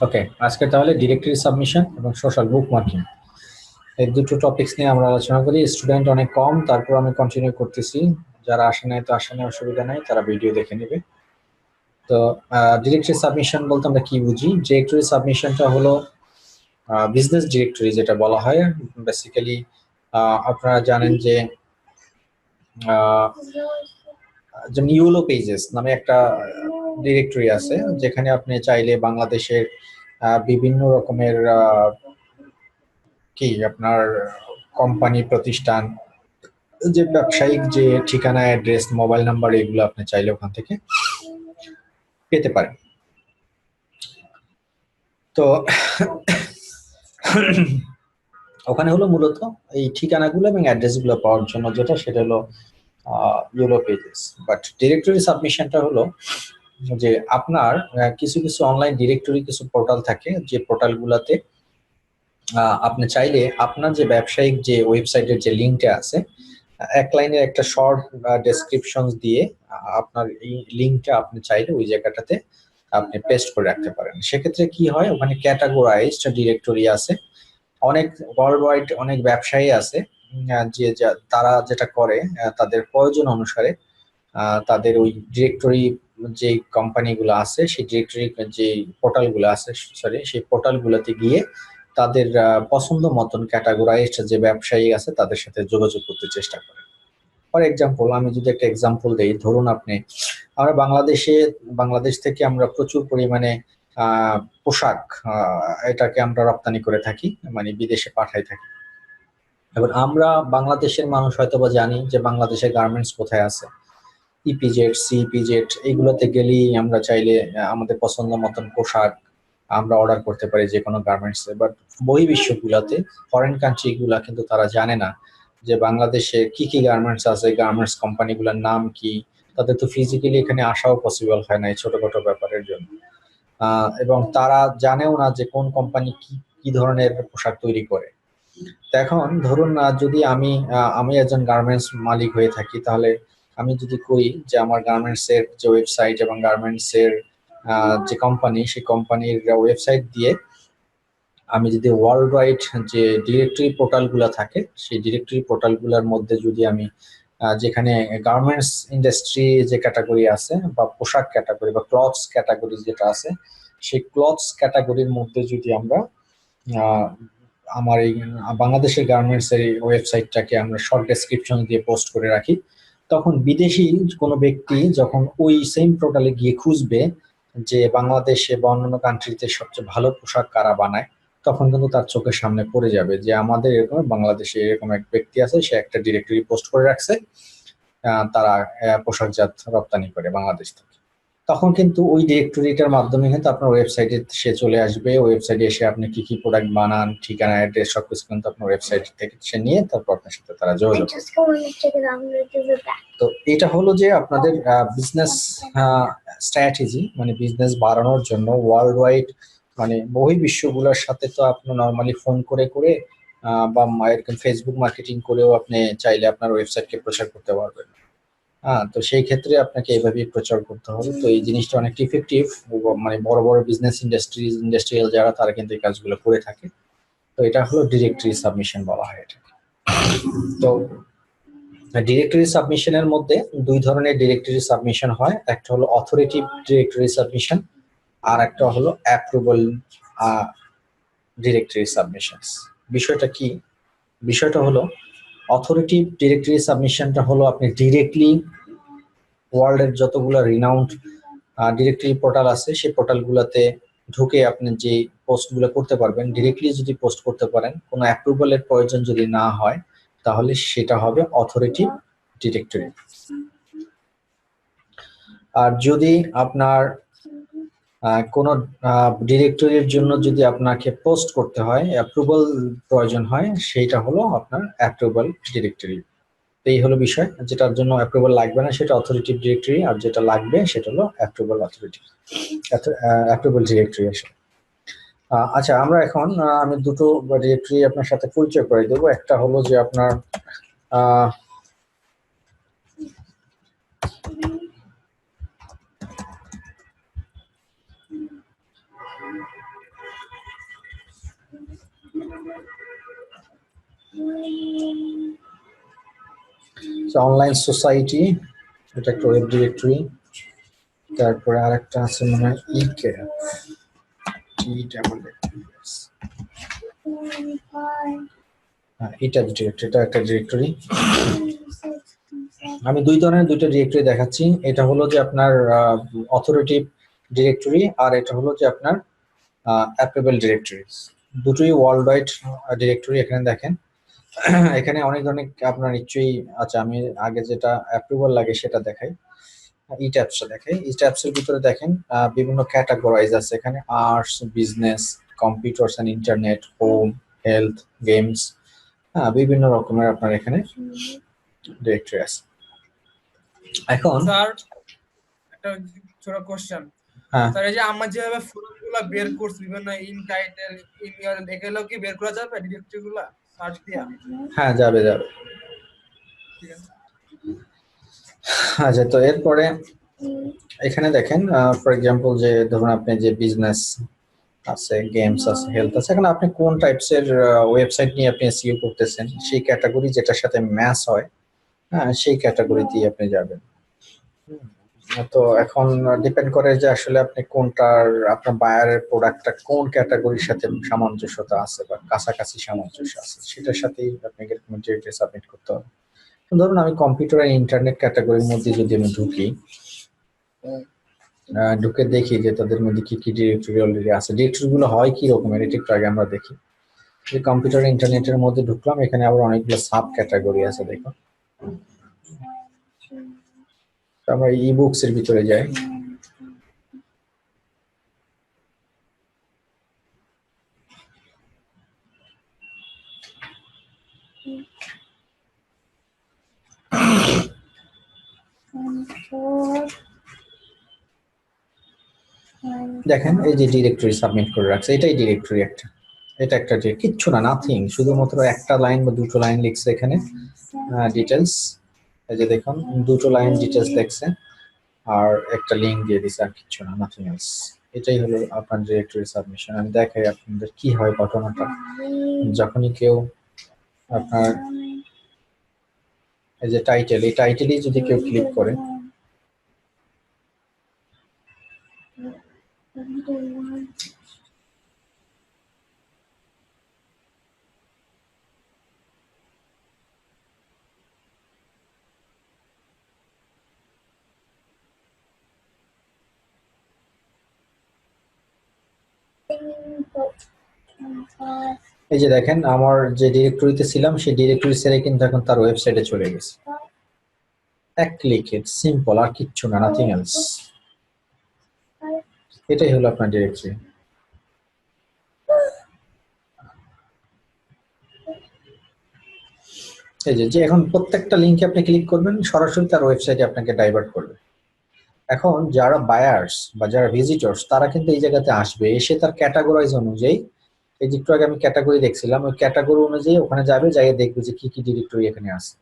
ওকে, আজকে তাহলে directory submission এবং সোশ্যাল বুক মার্কিং এই দুটো টপিকস নিয়ে আমরা আলোচনা করি। স্টুডেন্ট অনেক কম, তারপর আমি কন্টিনিউ করতেছি। যারা আসে নাই তো আসে নাই, অসুবিধা নাই, তারা ভিডিও দেখে নেবে। তো ডিরেক্টরি সাবমিশন বলতে আমরা কি বুঝি? ডিরেক্টরি সাবমিশনটা হলো বিজনেস ডিরেক্টরি, যেটা বলা হয় বেসিক্যালি। আপনারা জানেন যে যেমন ইউলো পেজেস নামে একটা ডিরেক্টরি আছে, যেখানে আপনি চাইলে বাংলাদেশের বিভিন্ন রকমের কি আপনার কোম্পানি, প্রতিষ্ঠান, যে ব্যবসায়িক যে ঠিকানা, অ্যাড্রেস, মোবাইল নাম্বার, এগুলো আপনি চাইলে ওখান থেকে পেতে পারেন। তো ওখানে হলো মূলত এই ঠিকানাগুলো এবং অ্যাড্রেসগুলো পাওয়ার জন্য যেটা, সেটা হলো ইউলো পেজেস। বাট ডিরেক্টরি সাবমিশনটা হলো যে আপনার কিছু কিছু অনলাইন ডিরেক্টরি, কিছু পোর্টাল থাকে, যে পোর্টালগুলোতে আপনি চাইলে আপনার যে ব্যবসায়িক যে ওয়েবসাইটের যে লিঙ্কটা আছে, এক লাইনের একটা শর্ট ডেসক্রিপশন দিয়ে আপনার এই লিঙ্কটা আপনি চাইলে ওই জায়গাটাতে আপনি পেস্ট করে রাখতে পারেন। সেক্ষেত্রে কি হয়, ওখানে ক্যাটাগরাইজড ডিরেক্টরি আছে। অনেক ওয়ার্ল্ড ওয়াইড অনেক ব্যবসায়ী আছে, যে তারা যেটা করে, তাদের প্রয়োজন অনুসারে তাদের ওই ডিরেক্টরি যে কোম্পানিগুলো আছে, সেই ডিরেক্টরি যে পোর্টালগুলো আছে, সরি, সেই পোর্টালগুলোতে গিয়ে তাদের পছন্দ মতন ক্যাটাগরাইজড যে ব্যবসায়ী আছে তাদের সাথে যোগাযোগ করতে চেষ্টা করে। ফর এক্সাম্পল, আমি যদি একটা এক্সাম্পল দেই, ধরুন আমরা বাংলাদেশ থেকে আমরা প্রচুর পরিমাণে পোশাক, এটাকে আমরা রপ্তানি করে থাকি, মানে বিদেশে পাঠাই থাকি। এবার আমরা বাংলাদেশের মানুষ হয়তো বা জানি যে বাংলাদেশের গার্মেন্টস কোথায় আছে, ইপিজেড, সিপিজেড, এইগুলোতে গেলেই আমরা চাইলে আমাদের পছন্দ মতন পোশাক আমরা অর্ডার করতে পারি যে কোনো গার্মেন্টসে। বাট বহির্বিশ্বগুলোতে, ফরেন কান্ট্রি গুলা কিন্তু তারা জানে না যে বাংলাদেশে কি কি গার্মেন্টস আছে, গার্মেন্টস কোম্পানিগুলোর নাম কি। তাদের তো ফিজিক্যালি এখানে আসাও পসিবল হয় না এই ছোটখাটো ব্যাপারের জন্য। এবং তারা জানেও না যে কোন কোম্পানি কি কি ধরনের পোশাক তৈরি করে। তো এখন ধরুন, যদি আমি একজন গার্মেন্টস মালিক হয়ে থাকি, তাহলে আমি যদি কই যে আমার গার্মেন্টস এর যে ওয়েবসাইট এবং গার্মেন্টস এর যে কোম্পানি, সেই কোম্পানির ওয়েবসাইট দিয়ে আমি যদি ওয়ার্ল্ড ওয়াইড যে ডিরেক্টরি পোর্টালগুলো থাকে, সেই ডিরেক্টরি পোর্টালগুলোর মধ্যে যদি আমি যেখানে গার্মেন্টস ইন্ডাস্ট্রি যে ক্যাটাগরি আছে, বা পোশাক ক্যাটাগরি বা ক্লথস ক্যাটাগরি যেটা আছে, সেই ক্লথস ক্যাটাগরির মধ্যে যদি আমরা আমার এই বাংলাদেশের গার্মেন্টস এর ওয়েবসাইটটাকে আমরা শর্ট ডেসক্রিপশন দিয়ে পোস্ট করে রাখি, তখন বিদেশি কোনো ব্যক্তি যখন ওই সেম পোর্টালে গিয়ে খুঁজবে যে বাংলাদেশে বা অন্যান্য কান্ট্রিতে সবচেয়ে ভালো পোশাক কারা বানায়, তখন কিন্তু তার চোখের সামনে পড়ে যাবে যে আমাদের এরকম বাংলাদেশে এরকম এক ব্যক্তি আছে, সে একটা ডিরেক্টরি পোস্ট করে রাখছে, তারা পোশাকজাত রপ্তানি করে বাংলাদেশ থেকে। তখন কিন্তু ওই ডিরেক্টরিটার মাধ্যমে কিন্তু আপনার ওয়েবসাইটে সে চলে আসবে। ওয়েবসাইটে এসে আপনি কি কি প্রোডাক্ট বানান, ঠিকানা, অ্যাড্রেস, সবকিছু কিন্তু আপনার ওয়েবসাইট থেকে সে নিয়ে তারপর আপনার সাথে তারা যোগাযোগ করবে। তো এটা হলো যে আপনাদের বিজনেস স্ট্র্যাটেজি, মানে বিজনেস বাড়ানোর জন্য ওয়ার্ল্ড ওয়াইড, মানে বহির্বিশ্বগুলোর সাথে তো আপনি নর্মালি ফোন করে করে বা এরকম ফেসবুক মার্কেটিং করেও আপনি চাইলে আপনার ওয়েবসাইটকে প্রচার করতে পারবেন। তো সেই ক্ষেত্রে আপনাকে এভাবেই প্রচার করতে হবে। তো এই জিনিসটা অনেক ইফেক্টিভ, মানে বড় বড় বিজনেস ইন্ডাস্ট্রিয়াল যারা, তারা কিন্তু এই কাজগুলো করে থাকে। তো এটা হলো ডিরেক্টরি সাবমিশন বলা হয় এটাকে। তো ডিরেক্টরি সাবমিশনের মধ্যে দুই ধরনের ডিরেক্টরি সাবমিশন হয়, একটা হলো অথরিটি ডিরেক্টরি সাবমিশন, আর একটা হলো অ্যাপ্রুভাল ডিরেক্টরি সাবমিশন। বিষয়টা কি? বিষয়টা হলো অথরিটি ডিরেক্টরি সাবমিশনটা হলো আপনি ডিরেক্টলি ওয়ার্ল্ডের যতগুলো রিনাউন্ড ডিরেক্টরি পোর্টাল আছে, সেই পোর্টালগুলোতে ঢুকে আপনি যে পোস্টগুলো করতে পারবেন, ডিরেক্টলি যদি পোস্ট করতে পারেন, কোনো অ্যাপ্রুভালের প্রয়োজন যদি না হয়, তাহলে সেটা হবে অথরিটি ডিরেক্টরি। আর যদি আপনার কোনো ডিরেক্টরির জন্য যদি আপনাকে পোস্ট করতে হয়, অ্যাপ্রুভাল প্রয়োজন হয়, সেইটা হলো আপনার অ্যাপ্রুভাল ডিরেক্টরি। এই হলো বিষয়। যেটার জন্য অ্যাপ্রুভাল লাগবে না সেটা অথরিটি ডিরেক্টরি, আর যেটা লাগবে সেটা হলো অ্যাপ্রুভাল অথরিটি, অ্যাপ্রুভাল ডিরেক্টরি আসে। আচ্ছা, আমরা এখন আমি দুটো ডিরেক্টরি আপনার সাথে পরিচয় করে দেবো। একটা হলো যে আপনার অনলাইন সোসাইটি, এটা একটা ওয়েব ডিরেক্টরি। তারপরে আরেকটা আছে মনে হয় ইক্যাপ, এটা ডিরেক্টরি, এটা একটা ডিরেক্টরি। আমি দুই ধরনের দুইটা ডিরেক্টরি দেখাচ্ছি। এটা হলো যে আপনার অথরিটি ডিরেক্টরি, আর এটা হলো যে আপনার অ্যাপ্লিকেবল ডিরেক্টরিজ। দুটোই ওয়ার্ল্ড ওয়াইড ডিরেক্টরি। এখানে দেখেন এখানে অনেক ধরনের আপনার নিশ্চয়ই আচ্ছা, আমি আগে যেটা অ্যাপ্রুভাল লাগে সেটা দেখাই। ইট্যাপসটা দেখাই। ইট্যাপসের ভিতরে দেখেন বিভিন্ন ক্যাটাগরাইজ আছে এখানে: arts, business, computers and internet, home, health, games. বিভিন্ন রকমের আপনার এখানে ডিরেক্টরি আছে। এখন স্যার একটা ছোট কোশ্চেন। স্যার এই যে আমরা যেভাবে ফোল্ডারগুলো বের করছি বিভিন্ন ইন টাইটেল, ইন ইয়ার, এগুলো কি বের করা যাবে ডিরেক্টরিগুলো সার্চ দিয়া? হ্যাঁ, যাবে যাবে। ঠিক আছে। আচ্ছা, তো এরপরে এখানে দেখেন ফর এক্সাম্পল যে ধরুন আপনি যে বিজনেস আছে, গেমস আছে, হেলথ আছে, এখন আপনি কোন টাইপসের ওয়েবসাইট নিয়ে আপনি এসইও করতেছেন সেই ক্যাটাগরি যেটার সাথে ম্যাচ হয়, হ্যাঁ, সেই ক্যাটাগরিতেই আপনি যাবেন। তো এখন ডিপেন্ড করে যে আসলে আপনি কোনটার, আপনার বায়ারের প্রোডাক্টটা কোন ক্যাটাগরির সাথে সামঞ্জস্যতা আছে বা কাছাকাছি সামঞ্জস্য আছে, সেটার সাথেই আপনাকে ডিরেক্টলি সাবমিট করতে হবে। ধরুন আমি কম্পিউটার আর ইন্টারনেট ক্যাটাগরির মধ্যে যদি আমি ঢুকে দেখি যে তাদের মধ্যে কি কি ডিরেক্টরি অলরেডি আছে, ডিরেক্টরি গুলো হয় কি রকমের, এটা একটু আগে আমরা দেখি। যে কম্পিউটার ইন্টারনেটের মধ্যে ঢুকলাম, এখানে আবার অনেকগুলো সাব ক্যাটাগরি আছে। দেখুন আমরা ই বুকস এর ভিতরে যাই। দেখেন এই যে ডিরেক্টরি সাবমিট করে রাখছে, এটাই ডিরেক্টরি একটা, এটা একটা কিচ্ছু না, নাথিং, শুধুমাত্র একটা লাইন বা দুটো লাইন লিখছে এখানে ডিটেলস। এই যে দেখুন দুটো লাইন ডিটেলস লিখছে আর একটা লিংক দিয়ে দিছে, আর কিচ্ছু না, নাথিং এলস। এটাই হলো আপনার ডিরেক্টরি সাবমিশন। আমি দেখাই আপনাদের কি হয় ঘটনাটা। যখনই কেউ আপনার এই যে টাইটেল, এই টাইটেলেই যদি কেউ ক্লিক করে, এই যে দেখেন আমার যে ডিরেক্টরিতে ছিলাম সেই ডিরেক্টরি ছেড়ে কিন্তু এখন তার ওয়েবসাইটে চলে গেছে। এক ক্লিকে, সিম্পল, আর কিচ্ছু না, নাথিং এলস। এটাই হলো আপনার ডিরেক্টরি। এই যে এখন প্রত্যেকটা লিংকে আপনি ক্লিক করবেন, সরাসরি তার ওয়েবসাইটে আপনাকে ডাইভার্ট করবে। এখন যারা বায়ার্স বা যারা ভিজিটর্স, তারা কিন্তু এই জায়গাতে আসবে, এসে তার ক্যাটাগরাইজ অনুযায়ী, এই যে একটু আগে আমি ক্যাটাগরি দেখছিলাম, ওই ক্যাটাগরি অনুযায়ী ওখানে যাবে, যাই দেখবে যে কি কি ডিরেক্টরি এখানে আছে।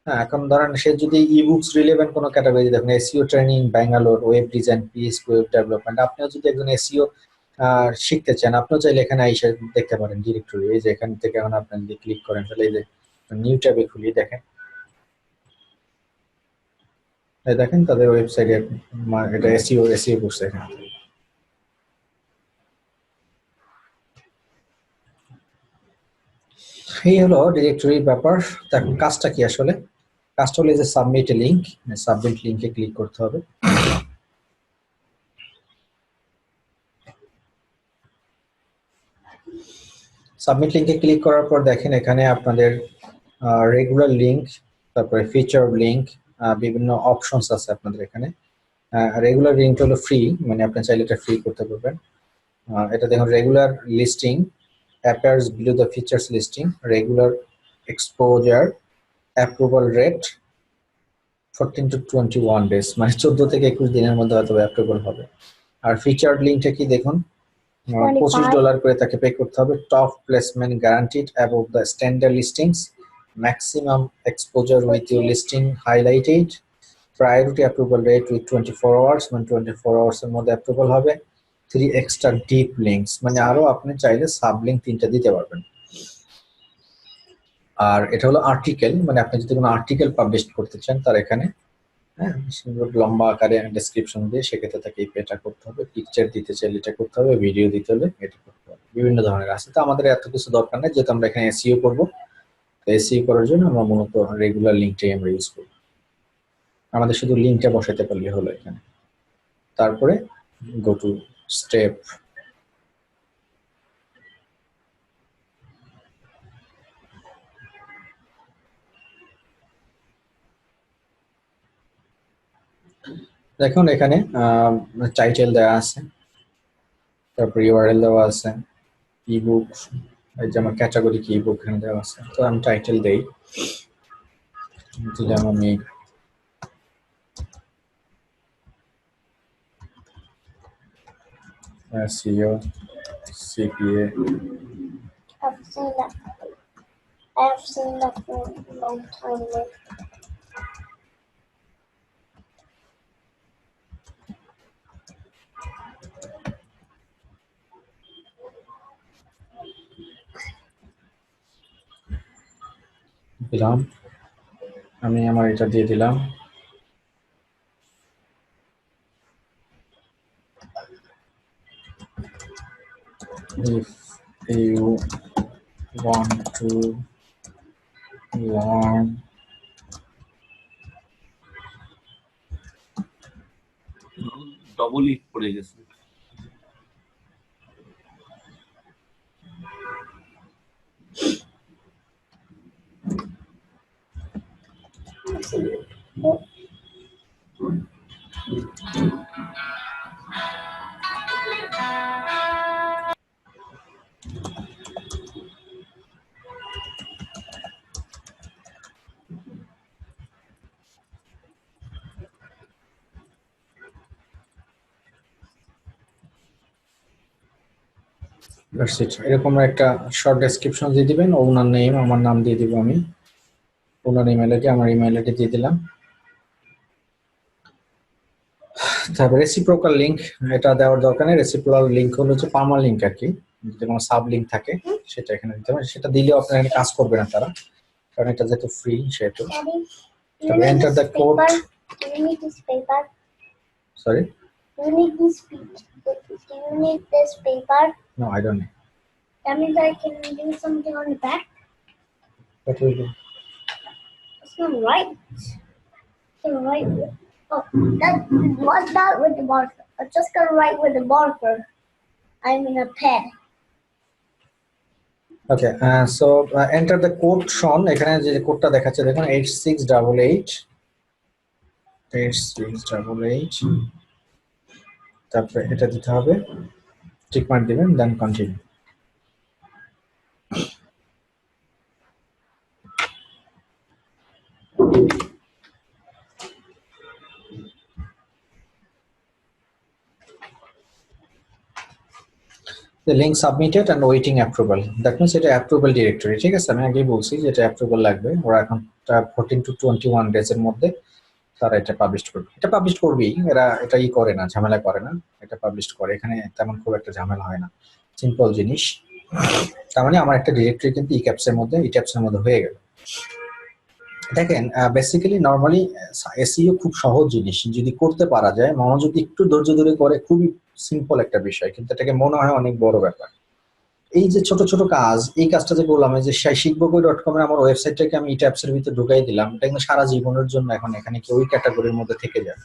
হ্যাঁ, এখন ধরেন সে যদি ইবুকস রিলেভেন্ট কোনো ক্যাটাগরি, দেখুন SEO training Bangalore, web design, PHP web development, আপনিও যদি একজন এসইও শিখতে চান, আপনিও চাইলে এখানে এসে দেখতে পারেন ডিরেক্টরি। এই যে এখান থেকে এখন আপনি যদি ক্লিক করেন, তাহলে এই যে নিউ ট্যাবে খুলি, দেখেন এই দেখেন তাদের ওয়েবসাইটে এটা এসইও করছে এখানে। এই হলো ডিরেক্টরির ব্যাপার। এখন কাজটা কি আসলে? কাজটা হলো যে সাবমিট লিংক, সাবমিট লিংকে ক্লিক করতে হবে। সাবমিট লিংকে ক্লিক করার পর দেখেন এখানে আপনাদের রেগুলার লিংক, তারপরে ফিচার লিংক, বিভিন্ন অপশনস আছে আপনাদের এখানে। রেগুলার লিংক হলো ফ্রি, মানে আপনি চাইলে এটা ফ্রি করতে পারবেন। এটা দেখুন regular listing appears below the features listing, regular exposure, approval rate 14 to 21 days, মানে 14 থেকে 21 দিনের মধ্যে হয়তো অ্যাপ্রুভাল হবে। আর ফিচার্ড লিংকটা কি দেখুন, $25 করে তাকে পে করতে হবে। Top placement guaranteed above the standard listings, maximum exposure with your listing highlighted, priority approval rate with 24 hours, মানে 24 আওয়ার্স এর মধ্যে অ্যাপ্রুভাল হবে। 3 এক্সট্রা ডিপ লিংকস, মানে আরো আপনি চাইলে সাব লিংক 3টা দিতে পারবেন। আর এটা হলো আর্টিকেল, মানে আপনি যদি কোনো আর্টিকেল পাবলিশ করতে চান তার এখানে হ্যাঁ লম্বা আকারে ডেসক্রিপশন দিয়ে সেক্ষেত্রে তাকে এটা করতে হবে, পিকচার দিতে চাইলে এটা করতে হবে, ভিডিও দিতে হলে এটা করতে হবে, বিভিন্ন ধরনের আছে। তো আমাদের এত কিছু দরকার নেই, যেহেতু আমরা এখানে এসইও করবো। তো এসইও করার জন্য আমরা মূলত রেগুলার লিঙ্কটাই আমরা ইউজ করি। আমাদের শুধু লিঙ্কটা বসাতে পারলে হলো এখানে। তারপরে গো টু স্টেপ। দেখুন এখানে টাইটেল দেওয়া আছে, তারপর ইউআরএল দেওয়া আছে, ইবুক, এই যে আমার ক্যাটাগরি কি ইবুক এখানে দেওয়া আছে। তো আমি টাইটেল দেই, দিলাম আমি SEO CPA। I've seen that for a long time ago. দিলাম, আমি আমার এটা দিয়ে দিলাম। If you want to learn double ইট পড়ে গেছে। এরকম একটা শর্ট ডেসক্রিপশন দিয়ে দিবেন, ওনার নেম, আমার নাম দিয়ে দিব আমি, ওনার ইমেল আইডি, আমার ইমেল আইডি দিয়ে দিলাম। তারপর রেসিপ্রোকাল লিংক, এটা দেওয়ার দরকার নেই। রেসিপ্রোকাল লিংক হলো যে পার্মা লিংক আর কি, যদি কোনো সাব লিংক থাকে সেটা এখানে দিতে হবে। সেটা দিলেও আপনার এখানে কাজ করবে না তারা, কারণ এটা যেহেতু ফ্রি সেহেতু। তারপর enter the code. Do you need this paper? Sorry, Do you need this Do you need this paper? No I don't know. That means I can do something on the back. What will do? It's not right. It's not right. Oh, that what's that with the marker? I'm just gonna write with the marker. I'm in a pen. Okay, so enter the code শন। এখানে যে কোডটা দেখাচ্ছে দেখুন 8688 8688। তারপরে এটা দিতে হবে, টিক মার্ক দিবেন, then continue. The link submitted and waiting approval. That means এটা approval directory, ঠিক আছে? আমি আগেই বলছি যে এটা approval লাগবে। ওরা এখন 14 to 21 days এর মধ্যে তারা এটা পাবলিশ করবে। এটা পাবলিশ করবেই, এরা এটা করে না, ঝামেলা করে না, এটা পাবলিশ করে। এখানে তেমন খুব একটা ঝামেলা হয় না, সিম্পল জিনিস। তার মানে আমার একটা ডিরেক্টরি কিন্তু ইক্যাপস এর মধ্যে হয়ে গেল। দেখেন বেসিক্যালি নরমালি এসইও খুব সহজ জিনিস, যদি করতে পারা যায়, মনোযোগ একটু ধৈর্য ধরে করে, খুবই সিম্পল একটা বিষয়, কিন্তু এটাকে মনে হয় অনেক বড় ব্যাপার। এই যে ছোট ছোট কাজ, এই কাজটা যে বললাম, যে শিখবকই.com এর আমার ওয়েবসাইটটাকে আমি ইট্যাপস এর ভিতরে ঢুকাই দিলাম, এটা কিন্তু সারা জীবনের জন্য এখন এখানে কি ওই ক্যাটাগরির মধ্যে থেকে যাবে।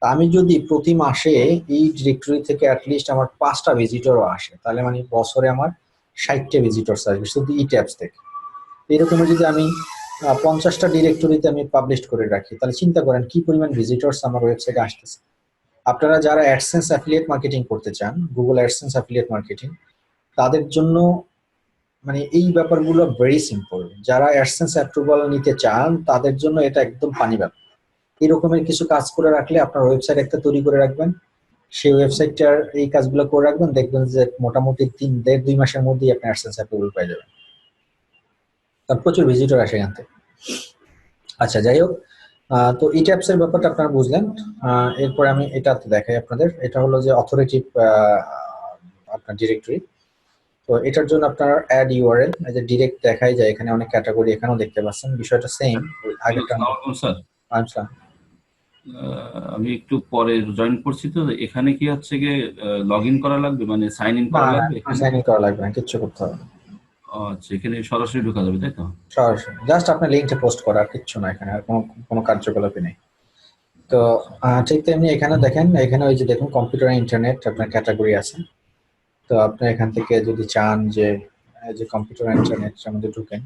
আমি যদি প্রতি মাসে এই ডিরেক্টরি থেকে অ্যাটলিস্ট আমার 5টা ভিজিটরও আসে, তাহলে মানে বছরে আমার 60টা ভিজিটরস আসবে শুধু ইট্যাপস থেকে। এরকমের যদি আমি 50টা ডিরেক্টরিতে আমি পাবলিশ করে রাখি, তাহলে চিন্তা করেন কি পরিমাণ ভিজিটরস আমার ওয়েবসাইটে আসতেছে। আপনারা যারা অ্যাডসেন্স অ্যাফিলিয়েট মার্কেটিং করতে চান, গুগল অ্যাডসেন্স অ্যাফিলিয়েট মার্কেটিং, তাদের জন্য মানে এই ব্যাপারগুলো ভেরি সিম্পল। যারা অ্যাডসেন্স অ্যাপ্রুভাল নিতে চান তাদের জন্য এটা একদম পানি ব্যাপার। এরকমের কিছু কাজ করে রাখলে, আপনার ওয়েবসাইট একটা তৈরি করে রাখবেন, সেই ওয়েবসাইটটার এই কাজগুলো করে রাখবেন, দেখবেন যে মোটামুটি 1.5-2 মাসের মধ্যেই আপনি অ্যাডসেন্স অ্যাপ্রুভাল পেয়ে যাবেন। তার প্রচুর ভিজিটর আসে এখান থেকে। আচ্ছা, যাই হোক, তো ই ট্যাবস এর ব্যাপারটা আপনারা বুঝলেন। এরপরে আমি এটাতে দেখাই আপনাদের। এটা হলো যে অথরিটি আপনার ডিরেক্টরি। তো এটার জন্য আপনার অ্যাড ইউআরএল, এই যে ডিরেক্ট দেখাই যায়, এখানে অনেক ক্যাটাগরি এখানেও দেখতে পাচ্ছেন, বিষয়টা সেম আগেরটা। স্যার আচ্ছা, আমি একটু পরে জয়েন করছি, তো এখানে কি হচ্ছে গিয়ে লগ ইন করা লাগবে, মানে সাইন ইন করা লাগবে এখানে? সাইন ইন করা লাগবে না, কিচ্ছু করতে হবে না, আচ্ছা, এখানে সরাসরি ঢোকা যাবে তাই তো? সরাসরি জাস্ট আপনার লিঙ্কটা পোস্ট করা, আর কিচ্ছু না, এখানে আর কোনো কোনো কার্যকলাপই নেই। তো ঠিক তেমনি এখানে দেখেন, এখানে ওই যে দেখুন কম্পিউটার ইন্টারনেট আপনার ক্যাটাগরি আছে। তো আপনি এখান থেকে যদি চান যে এই যে কম্পিউটার ইন্টারনেট মধ্যে ঢুকেন,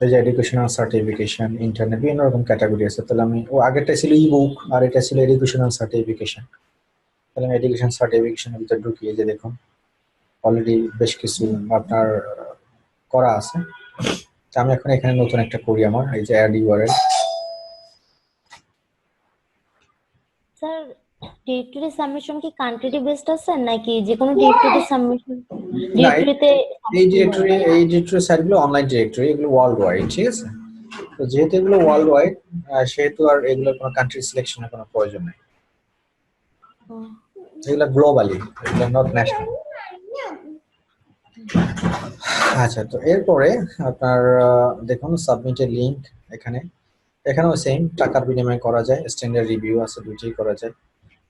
এই যে এডুকেশনাল সার্টিফিকেশন ইন্টারনেট বিভিন্ন রকম ক্যাটাগরি আছে। তাহলে আমি আগেরটা ছিল ই বুক আর এটা ছিল এডুকেশনাল সার্টিফিকেশন। তাহলে আমি এডুকেশন সার্টিফিকেশনের ভিতরে ঢুকিয়ে যে দেখুন অলরেডি বেশ কিছু আপনার করা আছে। তো আমি এখন এখানে নতুন একটা করি, আমার এই যে add URL. Sir directory submission কি কান্ট্রি বেসড আছে নাকি যে কোনো ডিরেক্টরি সাবমিশন ডিরেক্টরিতে? এই ডিরেক্টরি সাইটগুলো অনলাইন ডিরেক্টরি, এগুলো ওয়ার্ল্ড ওয়াইড, ঠিক আছে? তো যেহেতু এগুলো ওয়ার্ল্ড ওয়াইড, সেহেতু আর এগুলোর কোনো কান্ট্রি সিলেকশনের কোনো প্রয়োজন নেই। এগুলো গ্লোবালি, এগুলো নট ন্যাশনাল। আচ্ছা, তো এরপরে আপনার দেখুন সাবমিটের লিঙ্ক এখানেও সেম, টাকার বিনিময়ে করা যায়, স্ট্যান্ডার্ড রিভিউ আছে, দুটোই করা যায়।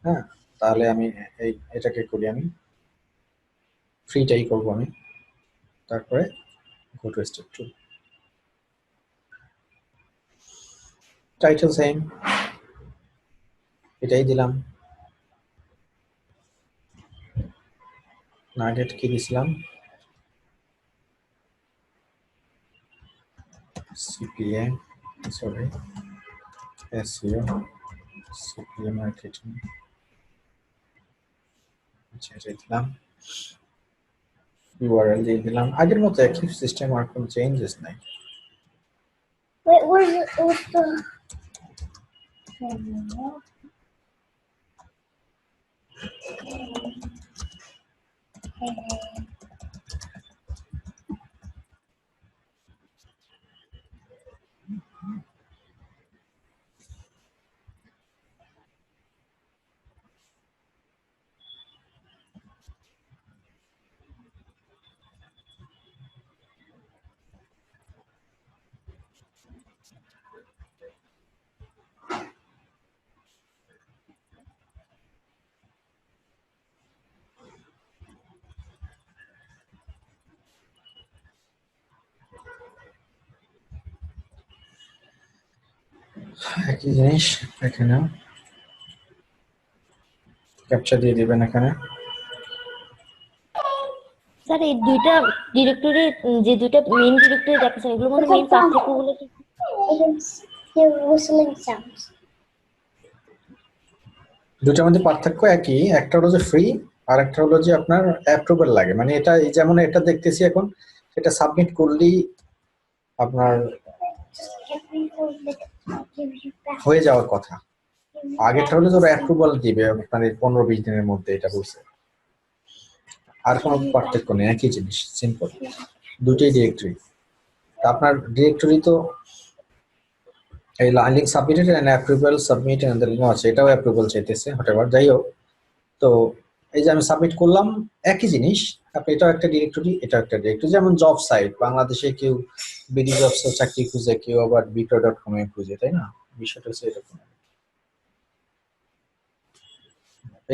হ্যাঁ, তাহলে আমি এটাকে করি, আমি ফ্রিটাই করবো আমি। তারপরে go to step 2, title same, এটাই দিলাম। নাগেট কি দিছিলাম, CPA, sorry SEO, CPA marketing, এটাই দিলাম। ইউআরএল দিয়ে দিলাম, আগের মতো একই সিস্টেম, আর কোনো চেঞ্জেস নাই। Wait, what's the? একই জিনিস এখানে ক্যাপচা দিয়ে দিবেন এখানে। স্যার এই দুইটা ডিরেক্টরি, যে দুইটা মেইন ডিরেক্টরি দেখাচ্ছে এগুলোর মধ্যে মেইন পার্থক্যগুলো কি? I can hear whistling sounds. দুটার মধ্যে পার্থক্য একই, একটা হলো যে ফ্রি আর একটা হলো যে আপনার অ্যাপ্রুভাল লাগে। মানে এটা যেমন এটা দেখতেছি এখন, এটা সাবমিট করলেই আপনার Just give me 4 minutes. I'll give you back. হয়ে যাওয়ার কথা। Give me আগেরটা back হলো যে the অ্যাপ্রুভাল দিবে আপনার 15-20 দিনের মধ্যে, এটা বলছে। আর কোনো পার্থক্য নেই, একই জিনিস, সিম্পল, দুটোই ডিরেক্টরি। আপনার ডিরেক্টরি তো এই link submitted and approval submit and link আছে, এটাও অ্যাপ্রুভাল চাইতেছে, হোয়াটএভার, যাই হোক। তো এই যে আমি সাবমিট করলাম, একই জিনিস। আপনি এটাও একটা ডিরেক্টরি, এটাও একটা ডিরেক্টরি। যেমন জব সাইট, বাংলাদেশে কেউ বিডি জবসে চাকরি খুঁজে, কেউ আবার বিক্রয়.com এ খুঁজে, তাই না? বিষয়টা হচ্ছে এরকম।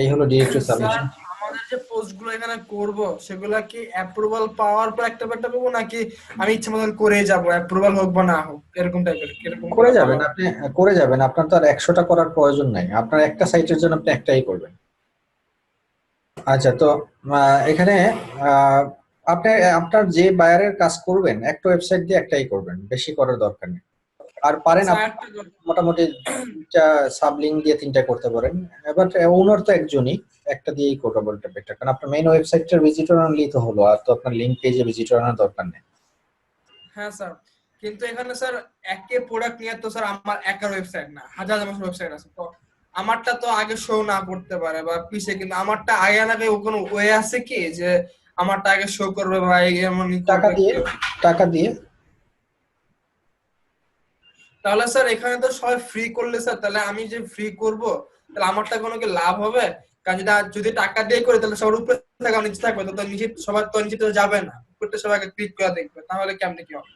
এই হলো ডিরেক্টরি সাবমিশন। আমাদের যে পোস্টগুলো এখানে করব সেগুলা কি অ্যাপ্রুভাল পাওয়ার পর একটা করবো, নাকি আমি ইচ্ছা মতন করে যাব, অ্যাপ্রুভাল হোক বা না হোক, এরকম টাইপের এরকম করে যাবেন আপনি, করে যাবেন। আপনার তো আর 100টা করার প্রয়োজন নাই, আপনার একটা সাইটের জন্য আপনি একটাই করবেন। আচ্ছা, তো এখানে আপনি আপনার যে বায়ারের কাজ করবেন একটা ওয়েবসাইট দিয়ে একটাই করবেন, বেশি করার দরকার নেই। আর পারেন মোটামুটি 2টা সাবলিঙ্ক দিয়ে 3টা করতে পারেন। এবার ওনার তো একজনই, একটা দিয়েই করতে বলতে বেটার, কারণ আপনার মেইন ওয়েবসাইটটার ভিজিটর আনলেই তো হলো, আর তো আপনার লিংক পেজে ভিজিটর আনার দরকার নেই। হ্যাঁ স্যার, কিন্তু এখানে স্যার একে প্রোডাক্ট নিয়ে তো স্যার আমার একার ওয়েবসাইট না, হাজার হাজার ওয়েবসাইট আছে। তো আমারটা তো আগে শো না করতে পারে বা পিছে, কিন্তু আমারটা আগে না কোনো ওয়ে আছে কি যে আমারটা আগে শো করবে বা এমন টাকা দিয়ে তাহলে স্যার এখানে তো সবাই ফ্রি করলে স্যার, তাহলে আমি যে ফ্রি করব তাহলে আমারটা কোনো কি লাভ হবে? কারণ যদি টাকা দিয়ে করে তাহলে সবার উপরে থাকা নিচে থাকবে, তো নিচে সবার তো নিচে তো যাবে না, উপরটা সবাইকে ক্লিক করে দেখবে, তাহলে কেমনে কি হবে?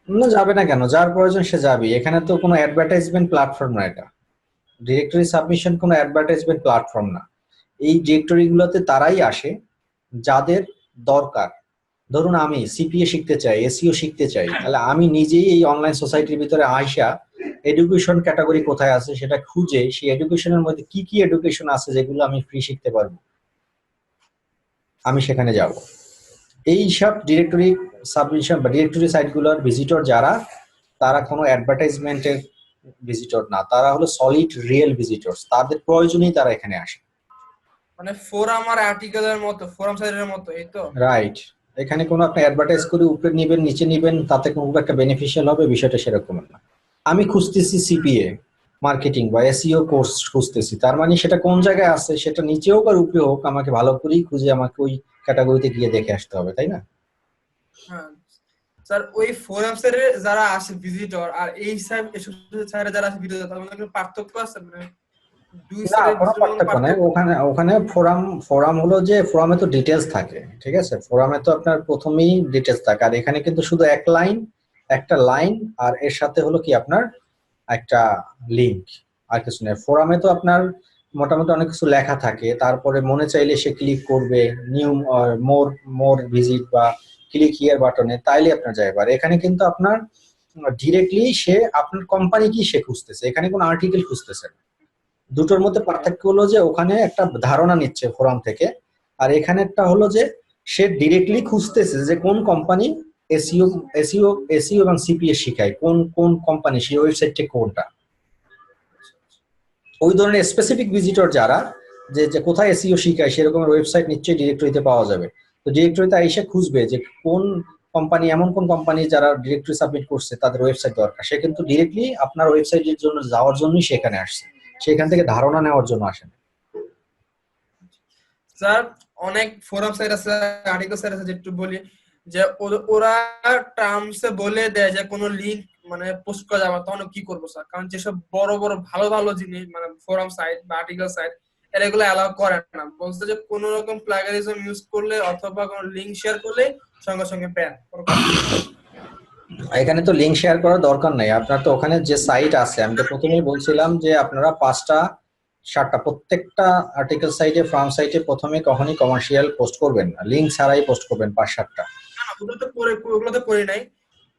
না, যাবে না কেন? যার প্রয়োজন সে যাবে। এখানে তো কোনো অ্যাডভার্টাইজমেন্ট প্ল্যাটফর্ম না এটা। ডিরেক্টরি সাবমিশন কোনো অ্যাডভার্টাইজমেন্ট প্ল্যাটফর্ম না। এই ডিরেক্টরি গুলোতে তারাই আসে যাদের দরকার। ধরুন আমি সিপিএ শিখতে চাই, এসইও শিখতে চাই, তাহলে আমি নিজেই এই অনলাইন সোসাইটির ভিতরে আইসা এডুকেশন ক্যাটাগরি কোথায় আছে সেটা খুঁজে সেই এডুকেশনের মধ্যে কি কি এডুকেশন আছে যেগুলো আমি ফ্রি শিখতে পারবো, আমি সেখানে যাব। এই সব ডিরেক্টরি সাবমিশন বা ডিরেক্টরি সাইটগুলোর ভিজিটর যারা, তারা কোনো অ্যাডভার্টাইজমেন্টের ভিজিটর না, তারা হলো সলিড রিয়েল ভিজিটরস। তাদের প্রয়োজনেই তারা এখানে আসে। মানে ফোরাম আর আর্টিকেলের মতো, ফোরাম সাইটের মতো, এই তো? রাইট। এখানে কোনো আপনি অ্যাডভার্টাইজ করে উপরে নিবেন নিচে নিবেন তাতে কোনো একটা বেনিফিশিয়াল হবে, বিষয়টা সেরকম না। আমি খুঁজতেছি সিপিএ মার্কেটিং বা এসইও কোর্স খুঁজতেছি, তার মানে সেটা কোন জায়গায় আছে, সেটা নিচে হোক আর উপরে হোক, আমাকে ভালো করেই খুঁজে আমাকে ওই ক্যাটাগরিতে গিয়ে দেখে আসতে হবে, তাই না? হ্যাঁ স্যার, ওই ফোরাম সাইটে যারা আসে ভিজিটর আর এই সাইটে যারা আসে ভিজিটর, তার মধ্যে কোনো পার্থক্য আছে? মানে দুই না, সাইডের কোনো ভিতরে কোনো পার্থক্য নাই। পার্থক্য? ওখানে ওখানে ফোরাম ফোরাম হলো যে ফোরামে তো ডিটেলস থাকে, ঠিক আছে? ফোরামে তো আপনার প্রথমেই ডিটেলস থাকে, আর এখানে কিন্তু শুধু একটা লাইন আর এর সাথে হলো কি আপনার একটা লিংক, আর কিছু নেই। ফোরামে তো আপনার মোটামুটি অনেক কিছু লেখা থাকে, তারপরে মনে চাইলে সে ক্লিক করবে নিউ মোর মোর ভিজিট বা ক্লিক হিয়ার বাটনে, তাইলে আপনার যায়। এবার এখানে কিন্তু আপনার ডিরেক্টলি সে আপনার কোম্পানি কি সে খুঁজতেছে, এখানে কোনো আর্টিকেল খুঁজতেছে না। দুটোর মধ্যে পার্থক্য হলো যে ওখানে একটা ধারণা নিচ্ছে ফোরাম থেকে, আর এখানে একটা হলো যে সে ডিরেক্টলি খুঁজতেছে যে কোন কোম্পানি এসইও এসইও এসইও এবং সিপিএ শিখায়, কোন কোন কোম্পানি, সেই ওয়েবসাইটটা কোনটা। ওই ধরনের স্পেসিফিক ভিজিটর যারা, যে কোথায় এসইও শিখায় সেরকম ওয়েবসাইট নিশ্চয়ই ডিরেক্টরিতে পাওয়া যাবে। তো ডিরেক্টরিতে এসে খুঁজবে যে কোন কোম্পানি, এমন কোন কোম্পানি যারা ডিরেক্টরি সাবমিট করছে তাদের ওয়েবসাইট দরকার, সে কিন্তু ডিরেক্টলি আপনার ওয়েবসাইটের জন্য যাওয়ার জন্যই সেখানে আসছে, সেখান থেকে ধারণা নেওয়ার জন্য আসেন। স্যার অনেক ফোরাম সাইট আছে, আর্টিকেল সাইট আছে, যেটু বলি যে ওরা টার্মসে বলে দেয় যে কোনো লিংক মানে পোস্ট করা যাবে না, তখন কি করবো স্যার? কারণ যেসব বড় বড় ভালো ভালো জিনিস মানে ফোরাম সাইট বা আর্টিকেল সাইট এরা এগুলো অ্যালাউ করে না, বলছে যে কোনো রকম প্লাগারিজম ইউজ করলে অথবা কোনো লিংক শেয়ার করলে সঙ্গে সঙ্গে ব্যান। এখানে তো লিংক শেয়ার করার দরকার নাই, আপনার তো ওখানে যে সাইট আছে, আমি তো প্রথমেই বলছিলাম যে আপনারা 5টা 7টা প্রত্যেকটা আর্টিকেল সাইটে ফ্রম সাইটে প্রথমে কখনই কমার্শিয়াল পোস্ট করবেন না, লিংক ছাড়াই পোস্ট করবেন 5-7টা। ওগুলো তো করি নাই,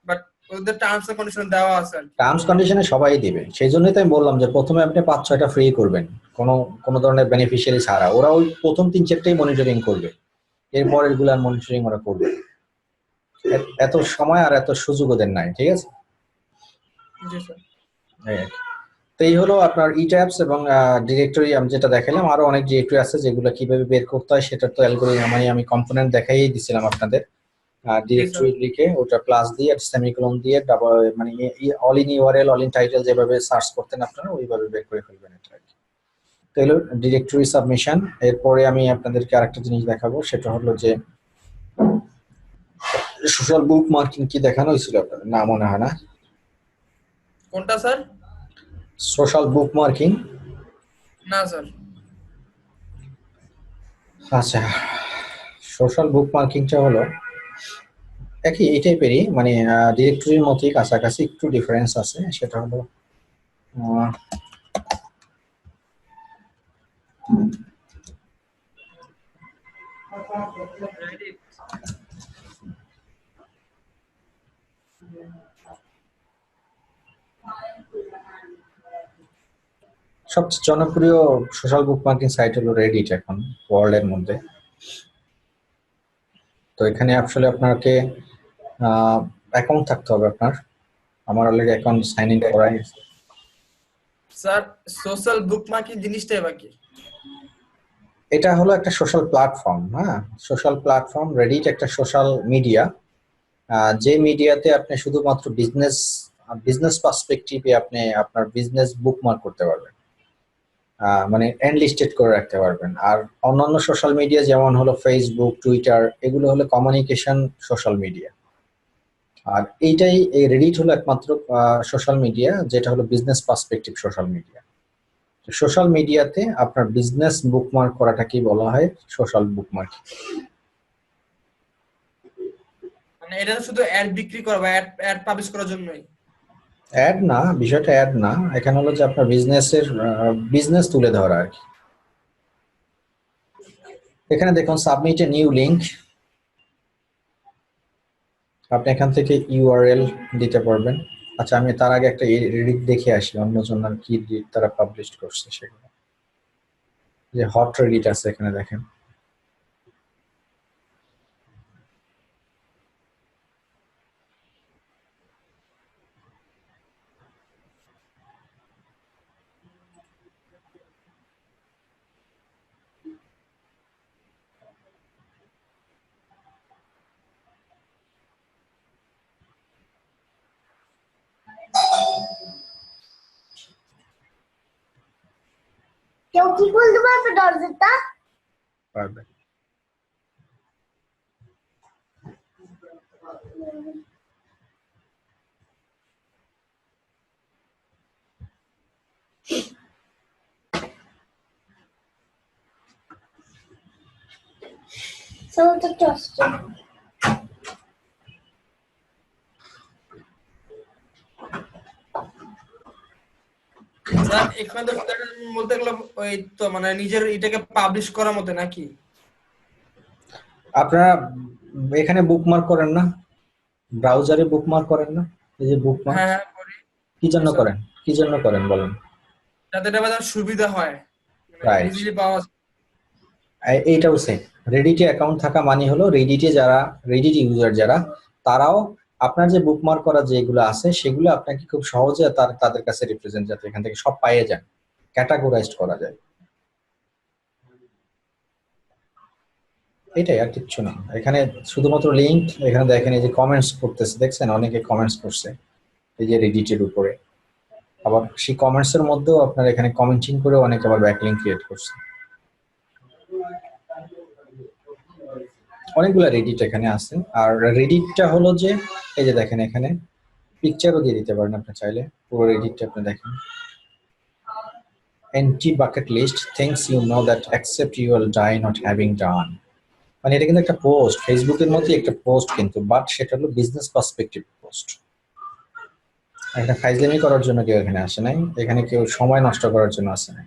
বাট ওদের টার্মস এন্ড কন্ডিশন দেওয়া আছে আর কি। টার্মস কন্ডিশনে সবাই দিবে, সেই জন্যই তো আমি বললাম যে প্রথমে আপনি 5-6টা ফ্রি করবেন, কোনো কোনো ধরনের বেনিফিশিয়ারি ছাড়া। ওরা ওই প্রথম 3-4টাই মনিটরিং করবে, এরপর এগুলো আর মনিটরিং ওরা করবে। এত সময় আর এত সুযোগ ওদের নাই, ঠিক আছে? জি স্যার। এই আর কি। তো এই হলো আপনার ই ট্যাবস এবং ডিরেক্টরি। আমি যেটা দেখালাম, আরো অনেক ডিরেক্টরি আছে যেগুলো কিভাবে বের করতে হয় সেটা তো অ্যালগরিদম আমি কম্পোনেন্ট দেখাই দিছিলাম আপনাদের। ডিরেক্টরি লিখে ওটা প্লাস দিয়ে সেমিকোলন দিয়ে ডাবল মানে all in URL all in title যেভাবে সার্চ করতেন আপনারা ওইভাবে বের করে ফেলবেন এটা আর কি। তো হলো ডিরেক্টরি সাবমিশন। এরপরে আমি আপনাদেরকে আরেকটা জিনিস দেখাবো, সেটা হলো যে সোশ্যাল বুক মার্কিং কি দেখানো হয়েছিল আপনাদের, না মনে হয় না? কোনটা স্যার? সোশ্যাল বুক মার্কিং। না স্যার। আচ্ছা, সোশ্যাল বুক মার্কিংটা হলো একই এই টাইপেরই, মানে ডিরেক্টরির মতোই কাছাকাছি, একটু ডিফারেন্স আছে। সেটা হলো সবচেয়ে জনপ্রিয় সোশ্যাল বুক মার্কিং সাইট হলো রেডিট এখন ওয়ার্ল্ড এর মধ্যে। তো এখানে আসলে আপনাকে অ্যাকাউন্ট থাকতে হবে আপনার। আমার অলরেডি অ্যাকাউন্ট সাইন ইন করা আছে। স্যার সোশ্যাল বুকমার্কিং জিনিসটাই বাকি। এটা হলো একটা সোশ্যাল প্ল্যাটফর্ম। হ্যাঁ, সোশ্যাল প্ল্যাটফর্ম। রেডিট একটা সোশ্যাল মিডিয়া, যে মিডিয়াতে আপনি শুধুমাত্র বিজনেস পার্সপেক্টিভে আপনি আপনার বিজনেস বুকমার্ক করতে পারবেন, মানে এনলিস্টেড করে রাখতে পারবেন। আর অন্যান্য সোশ্যাল মিডিয়া যেমন হলো ফেসবুক, টুইটার, এগুলো হলো কমিউনিকেশন সোশ্যাল মিডিয়া। আর এইটাই এই রেডিট হলো একমাত্র সোশ্যাল মিডিয়া যেটা হলো business perspective social media. Social মিডিয়াতে আপনার বিজনেস বুকমার্ক করাটাকেই বলা হয় সোশ্যাল বুকমার্কিং। মানে এটা শুধু অ্যাড বিক্রি করা বা অ্যাড পাবলিশ করার জন্যই? অ্যাড না, বিষয়টা অ্যাড না, এখানে হলো যে আপনার বিজনেস তুলে ধরা আর কি। এখানে দেখুন সাবমিট এ নিউ লিংক, আপনি এখান থেকে ইউআরএল দিতে পারবেন। আচ্ছা আমি তার আগে একটা রিড দেখে আসি অন্যজন আর কি রিড তারা পাবলিশ করছে সেগুলো। যে হট রিড আছে এখানে দেখেন। কেউ কি বলতে পারবে দরজাটা? পারবেন। So the toaster. স্যার এখানে তো বলতে গেলে ওই তো মানে নিজের এটাকে পাবলিশ করার মতো নাকি? আপনারা এখানে বুকমার্ক করেন না, ব্রাউজারে বুকমার্ক করেন না, এই যে বুকমার্ক হ্যাঁ হ্যাঁ করি। কি জন্য করেন, কি জন্য করেন বলেন? যাতে এটা বাজার সুবিধা হয়, মানে Right. ইজিলি পাওয়া যায়। এইটাও সেম, রেডিটে অ্যাকাউন্ট থাকা মানে হলো রেডিটে যারা রেডিট ইউজার যারা তারাও আপনার যে বুকমার্ক করা যেগুলো আছে সেগুলো আপনাকে খুব সহজে তাদের কাছে রিপ্রেজেন্ট যাতে এখান থেকে সব পাইয়ে যান, ক্যাটাগরাইজড করা যায়। এটাই আর কিচ্ছু না। এখানে শুধুমাত্র লিংক, এখানে দেখেন এই যে কমেন্টস করতেছে, দেখছেন অনেকে কমেন্টস করছে এই যে রেডিটের উপরে। আবার সেই কমেন্টস এর মধ্যেও আপনার এখানে কমেন্টিং করে অনেকে আবার ব্যাকলিংক ক্রিয়েট করছে। অনেকগুলো রেডিট এখানে আছে। আর রেডিটটা হলো যে এই যে দেখেন এখানে পিকচারও দিয়ে দিতে পারেন আপনি চাইলে, পুরো রেডিটটা আপনি দেখেন। Anti bucket list things you know that accept you will die not having done. মানে এটা কিন্তু একটা পোস্ট, ফেসবুকের মতোই একটা পোস্ট কিন্তু, বাট সেটা হলো বিজনেস পার্সপেক্টিভ পোস্ট। একটা ফাইজলামি করার জন্য কেউ এখানে আসে নাই, এখানে কেউ সময় নষ্ট করার জন্য আসে নাই।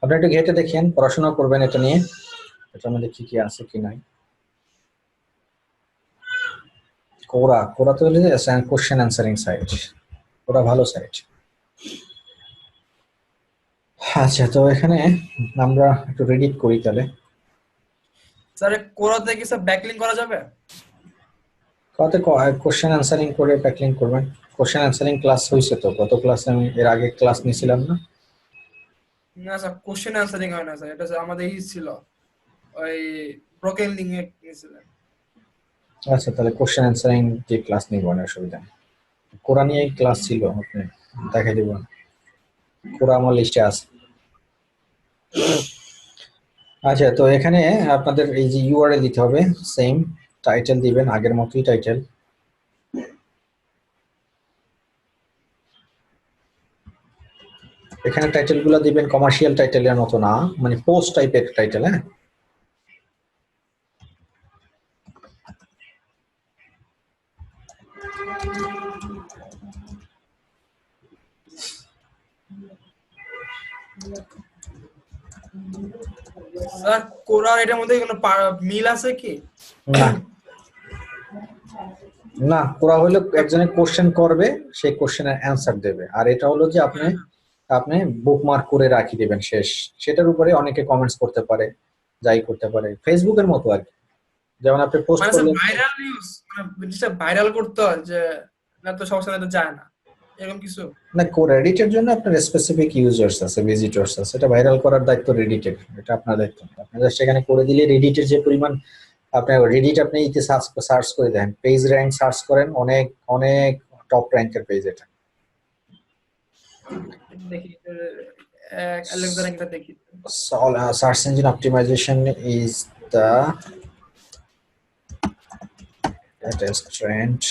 আপনি একটু ঘেটে দেখেন, পড়াশোনা করবেন এটা নিয়ে, এটার মধ্যে কি কি আছে কি নাই। কোরা তো হলো যে কোশ্চেন অ্যান্সারিং সাইট, ওরা ভালো সাইট। আচ্ছা তো এখানে আমরা একটু রেডিট করি তাহলে। স্যার কোরাতে কি স্যার ব্যাকলিং করা যাবে? কত কোশ্চেন অ্যান্সারিং করে ব্যাকলিং করবেন। কোশ্চেন অ্যান্সারিং ক্লাস হয়েছে তো, গত ক্লাসে আমি এর আগে ক্লাস নিয়েছিলাম না? না স্যার কোশ্চেন অ্যানসারিং হয় না স্যার, এটা স্যার আমাদের ছিল ওই ব্রোকেন লিং এ নিয়েছিলেন। আচ্ছা তাহলে কোশ্চেন অ্যান্সারিং যে ক্লাস নিব না, অসুবিধা নেই। কোরা নিয়ে ক্লাস ছিল, আপনি দেখাই দিব, কোরা আমার লিস্টে আছে। আচ্ছা তো এখানে আপনাদের এই যে ইউআরএল দিতে হবে, সেম টাইটেল দিবেন আগের মতোই টাইটেল। এখানে টাইটেল গুলো দিবেন কমার্শিয়াল টাইটেলের মতো না, মানে পোস্ট টাইপের টাইটেল। হ্যাঁ স্যার কোরা এটার মধ্যে কোনো মিল আছে কি? না না, কোরা হলো একজনের কোশ্চেন করবে, সেই কোশ্চেনের অ্যান্সার দেবে, আর এটা হলো যে আপনি আপনি বুকমার্ক করে রাখি দেবেন শেষ, সেটার উপরে অনেকে কমেন্টস করতে পারে, যাই করতে পারে, ফেসবুকের মতো আর কি। যেমন আপনি পোস্ট মানে করলেন, ভাইরাল নিউজ, মানে জিনিসটা ভাইরাল করতে হয় যে না তো সবার সাথে যায় না এরকম কিছু? না রেডিটের জন্য আপনার স্পেসিফিক ইউজার্স আছে, ভিজিটর্স আছে, এটা ভাইরাল করার দায়িত্ব রেডিটের, এটা আপনার দায়িত্ব না। আপনি জাস্ট এখানে করে দিলে রেডিটের যে পরিমাণ, আপনি রেডিট আপনি ইতে সার্চ করে দেখেন, পেজ র্যাঙ্ক সার্চ করেন, অনেক অনেক টপ র্যাঙ্কের পেজ এটা। দেখি অ্যালেক্সা র্যাঙ্কটা দেখি। So, search engine optimization is the latest trend.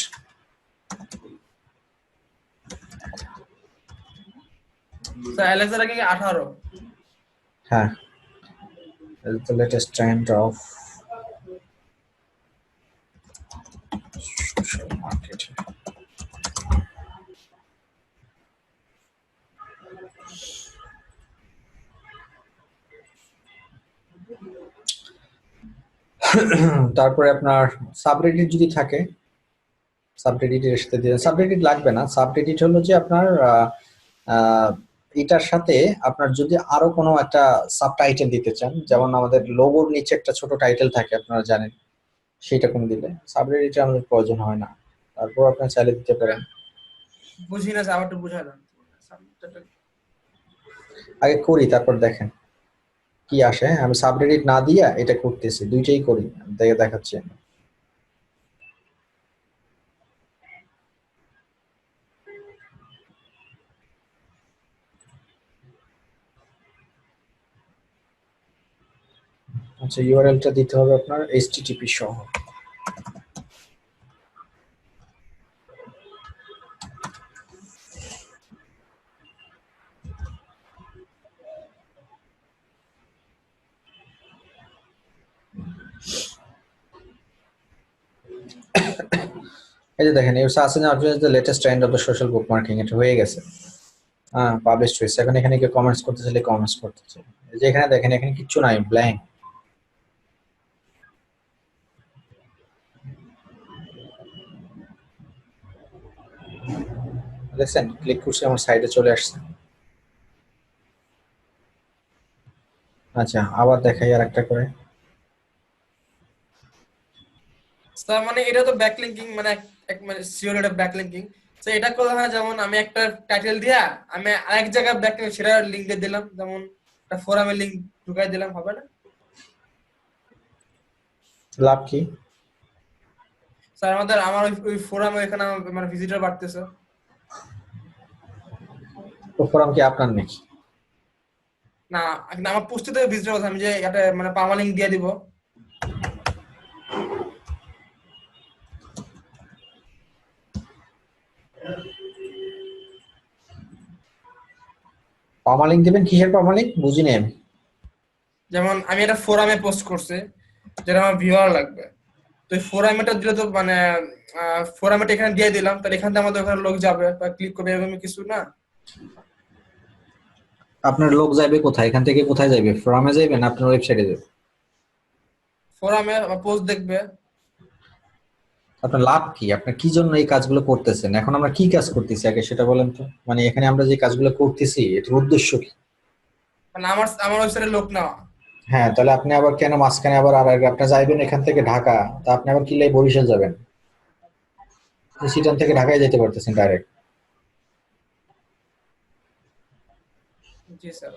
Sir Alexa ranking 18। হ্যাঁ, is the latest trend of social marketing. তারপরে আপনার সাবরেডিট যদি থাকে, সাবরেডিটের সাথে দিয়ে সাবরেডিট লাগবে না। সাবরেডিট হলো যে আপনার এটার সাথে আপনার যদি আরো কোনো একটা সাব টাইটেল দিতে চান, যেমন আমাদের লোগোর নিচে একটা ছোট টাইটেল থাকে আপনারা জানেন, সেটা কোনো দিলে সাবরেডিটে আমাদের প্রয়োজন হয় না। তারপর আপনার চাইলে দিতে পারেন। বুঝি না স্যার, আবার একটু বুঝাই দেন। আগে করি তারপর দেখেন কি আসে। হ্যাঁ, আমি সাবরেডিট না দিয়া এটা করতেছি, দুইটাই করি, দেখে দেখাচ্ছি। আচ্ছা, ইউআরএলটা দিতে হবে আপনার http সহ। এই যে দেখেন, you search engine optimisation the latest trend of the social bookmarking, এটা হয়ে গেছে। হ্যাঁ, পাবলিশ হয়েছে। এখন এখানে কেউ কমেন্টস করতে চাইলে কমেন্টস করতে চাই। এই যে এখানে দেখেন, এখানে কিচ্ছু নাই, ব্ল্যাঙ্ক। দেখছেন, ক্লিক করছি, আমার সাইডে চলে আসছে। আচ্ছা, আবার দেখাই আর একটা করে। স্যার মানে এটা তো ব্যাকলিংকিং, মানে মানে সিওর এটা ব্যাকলিংকিং। তো এটা করলে হয় যেমন আমি একটা টাইটেল দিয়া আমি আরেক জায়গায় ব্যাকলিং সেটা লিংক দিয়ে দিলাম, যেমন একটা ফোরামের লিংক ঢুকাই দিলাম, হবে না? লাভ কি? স্যার আমার ওই ফোরামে এখানে আমার ভিজিটর বাড়তেছে। তো ফোরাম কি আপনার নাকি? না, আমার পোস্টে থেকে ভিজিটর কথা, আমি যে একটা মানে পার্মা লিংক দিয়ে দিব। পার্মালিঙ্ক দিবেন? কিসের পার্মালিঙ্ক বুঝিনি আমি। যেমন আমি একটা ফোরামে পোস্ট করছি যেটা আমার ভিউয়ার লাগবে, তো এই ফোরামেটা দিলে তো মানে ফোরামেটা এখানে দিয়ে দিলাম, তাহলে এখান থেকে আমাদের ওখানে লোক যাবে বা ক্লিক করবে, এরকম কিছু না? আপনার লোক যাবে কোথায়? এখান থেকে কোথায় যাবে? ফোরামে যাবে না আপনার ওয়েবসাইটে যাবে? ফোরামে পোস্ট দেখবে। আপনার লাভ কি? আপনার কি জন্য এই কাজগুলো করতেছেন? এখন আমরা কি কাজ করতেছি আগে সেটা বলেন তো। মানে এখানে আমরা যে কাজগুলো করতেছি এটার উদ্দেশ্য কি? মানে আমার ওয়েবসাইটে লোক নেওয়া। হ্যাঁ, তাহলে আপনি আবার কেন মাঝখানে আবার আর আপনি যাইবেন এখান থেকে ঢাকা, তা আপনি আবার কি লাই বরিশাল যাবেন? সিটান থেকে ঢাকায় যেতে পারতেছেন ডাইরেক্ট। জি স্যার।